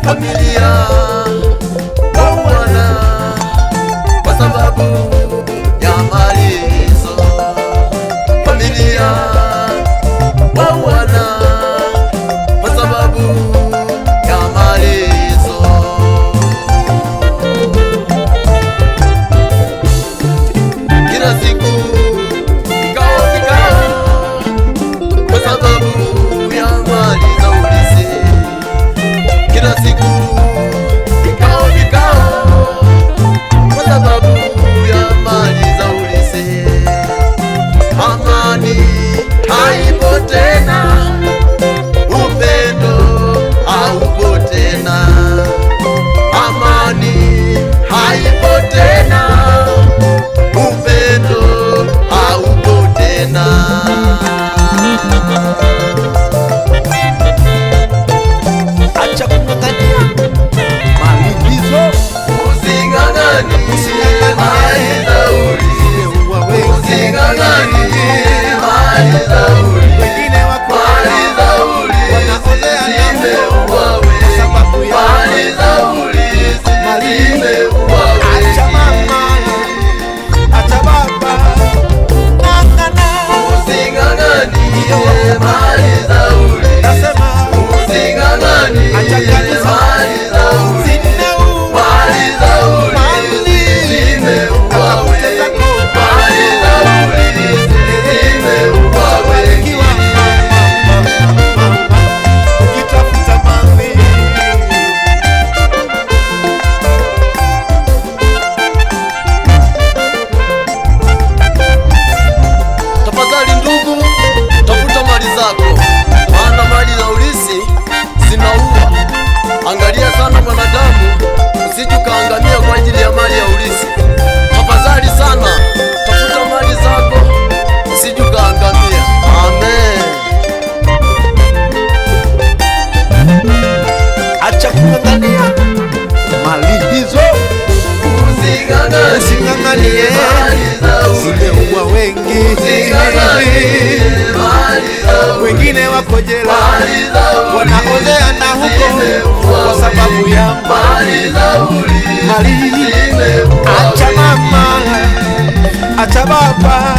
familia wauana kwa sababu ya mali hizo. Familia wauana kwa sababu ya mali hizo. Kila siku kikao kwa sababu ya mali za urithi. Kila siku kikao kwa sababu ya mali za urithi. Amani haipo tena, upendo haupo tena. Amani haipo tena, upendo haupo tena. Acha kung'ang'ania mali hizo, using'ang'anie mali za urithi. Using'ang'anie mali za urithi. wengine wako Mali za urithi wanaolea zimeua wengi. kwa sababu ya Mali za urithi zimeua wengi. acha mama, acha baba, ng'ang'ana. Using'ang'anie mali za urithi. Nasema Using'ang'anie acha kanisa mali za urithi. zinaua Mali za urithi zimeua wengi. Mali za urithi zimeua wengi. Ukiwa mama, ukitafuta mali Tafadhali ndugu, tafuta mali zako, maana mali za urithi zinaua. Angalia sana mwanadamu, usije ukaangamia kwa ajili ya mali ya urithi. Tafadhali sana, tafuta mali zako, usije ukaangamia. Amen. acha kung'ang'ania mali hizo, using'ang'anie mali za urithi. zimeua wengi, Using'ang'anie mali za urithi. wengine wako jela Mali za urithi wanaolea na huko kwa sababu ya mali za urithi mali. zimeua Acha wengi. mama, acha baba,